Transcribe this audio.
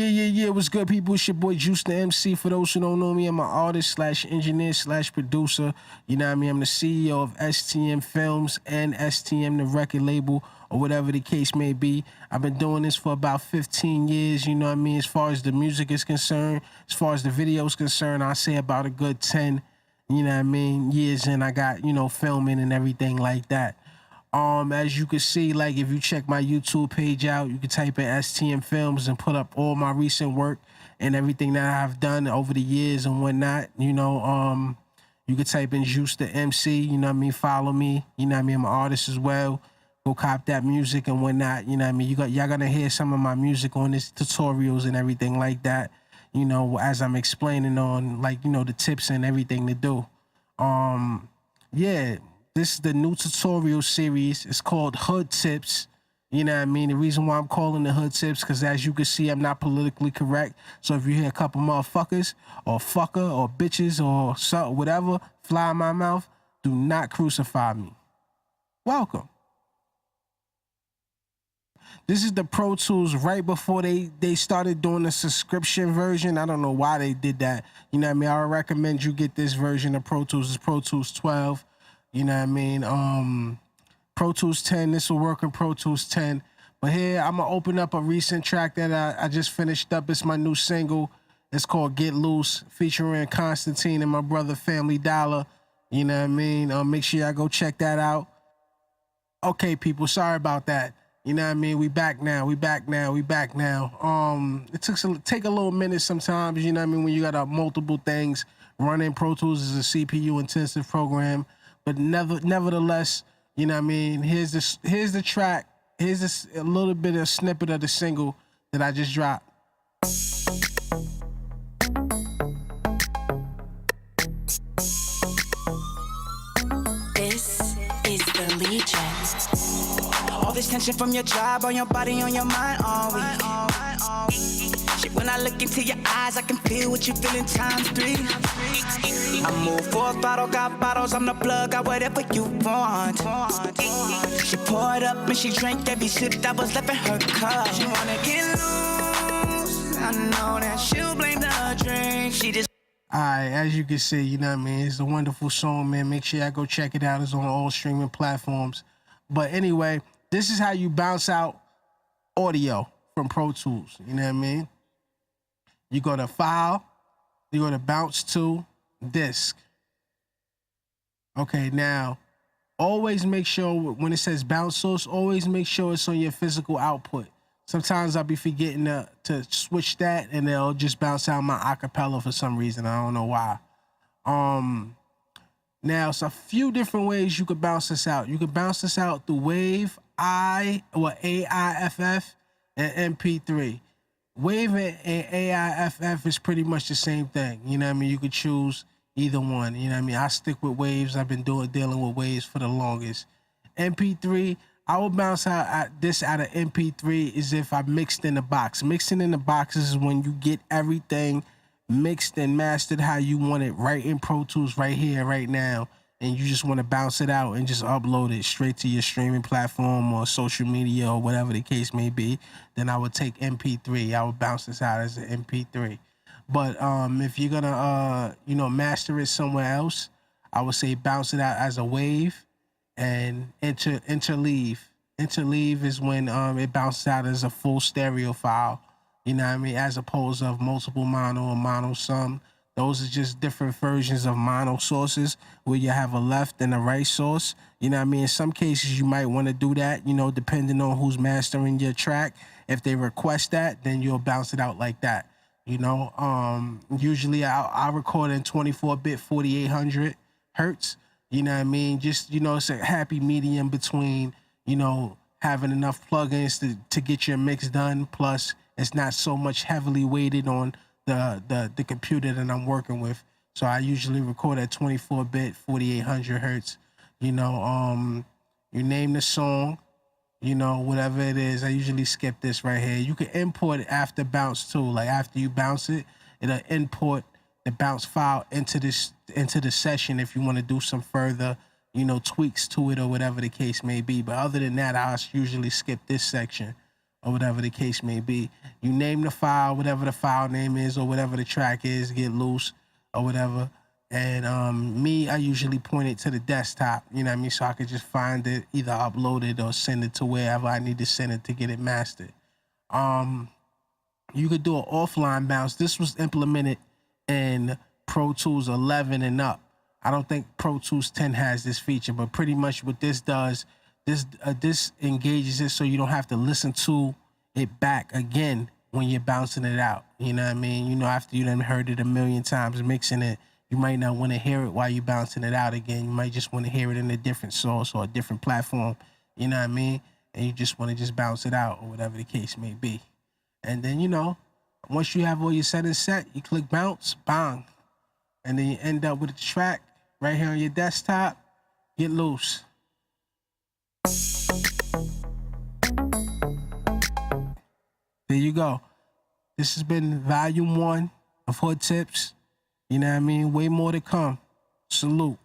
Yeah. What's good, people? It's your boy Juce the MC. For those who don't know me, I'm an artist slash engineer slash producer. You know what I mean? I'm the CEO of STM Films and STM, the record label, or whatever the case may be. I've been doing this for about 15 years, you know what I mean? As far as the music is concerned, as far as the video is concerned, I say about a good 10, you know what I mean, years in. I got, filming and everything like that. As you can see, like if you check my YouTube page out, you can type in STM Films and put up all my recent work and everything that I've done over the years and whatnot. You can type in Juce the MC, you know what I mean? Follow me, you know what I mean? I'm an artist as well. Go cop that music and whatnot, you know what I mean? Y'all gonna hear some of my music on this tutorials and everything like that, as I'm explaining on the tips and everything to do. Yeah. This is the new tutorial series. It's called Hood Tips. You know what I mean? The reason why I'm calling it Hood Tips, because as you can see, I'm not politically correct. So if you hear a couple motherfuckers or fucker or bitches or something, whatever, fly in my mouth, do not crucify me. Welcome. This is the Pro Tools right before they started doing the subscription version. I don't know why they did that. You know what I mean? I would recommend you get this version of Pro Tools. It's Pro Tools 12. You know what I mean? Pro Tools 10, this will work in Pro Tools 10. But here, I'm going to open up a recent track that I just finished up. It's my new single. It's called Get Loose, featuring Constantine and my brother Family Dollar. You know what I mean? Make sure y'all go check that out. Okay, people, sorry about that. You know what I mean? We back now. It take a little minute sometimes, you know what I mean, when you got multiple things running. Pro Tools is a CPU-intensive program. But nevertheless, you know what I mean? Here's the track. Here's a little bit of snippet of the single that I just dropped. This is the Legion. All this tension from your job, on your body, on your mind, all week. Shit, when I look into your eyes, I can feel what you feel in times 3. I move for a bottle, got bottles, I'm the plug, got whatever you want. She poured up and she drank every sip that was left in her cup. She wanna get loose, I know that she'll blame the drink. She just... Alright, as you can see, you know what I mean? It's a wonderful song, man. Make sure y'all go check it out. It's on all streaming platforms. But anyway, this is how you bounce out audio from Pro Tools. You know what I mean? You go to File, you go to Bounce to Disc. Okay, now, always make sure when it says bounce source, always make sure it's on your physical output. Sometimes I'll be forgetting to switch that and it'll just bounce out my acapella for some reason. I don't know why. Now, it's a few different ways you could bounce this out. You could bounce this out through Wave, AIFF, and MP3. Wave and AIFF is pretty much the same thing. You know what I mean? You could choose either one. You know what I mean? I stick with Waves. I've been dealing with Waves for the longest. MP3, I will bounce out this out of MP3 as if I mixed in the box. Mixing in the box is when you get everything mixed and mastered how you want it right in Pro Tools right here, right now. And you just want to bounce it out and just upload it straight to your streaming platform or social media or whatever the case may be, then I would take MP3. I would bounce this out as an MP3. But if you're gonna master it somewhere else, I would say bounce it out as a wave and interleave. Interleave is when it bounces out as a full stereo file. You know what I mean? As opposed to multiple mono or mono sum. Those are just different versions of mono sources where you have a left and a right source. You know what I mean? In some cases, you might want to do that, depending on who's mastering your track. If they request that, then you'll bounce it out like that. Usually I record in 24-bit 4800 hertz. You know what I mean? Just, it's a happy medium between, having enough plugins to get your mix done. Plus, it's not so much heavily weighted on the computer that I'm working with. So I usually record at 24-bit 4800 hertz. You name the song, whatever it is. I usually skip this right here. You can import it after bounce too. Like after you bounce it, it'll import the bounce file into the session if you want to do some further, tweaks to it or whatever the case may be. But other than that, I usually skip this section. or whatever the case may be. You name the file, whatever the file name is, or whatever the track is, Get Loose, or whatever. And I usually point it to the desktop, you know what I mean? So I could just find it, either upload it or send it to wherever I need to send it to get it mastered. You could do an offline bounce. This was implemented in Pro Tools 11 and up. I don't think Pro Tools 10 has this feature, but pretty much what this does, this engages it so you don't have to listen to it back again when you're bouncing it out. You know what I mean? You know, after you done heard it a million times mixing it, you might not want to hear it while you're bouncing it out again. You might just want to hear it in a different source or a different platform. You know what I mean? And you just want to just bounce it out or whatever the case may be. And then, you know, once you have all your settings set, you click bounce, bang. And then you end up with a track right here on your desktop, Get Loose. There you go. This has been volume 1 of Hood Tips. You know what I mean? Way more to come. Salute.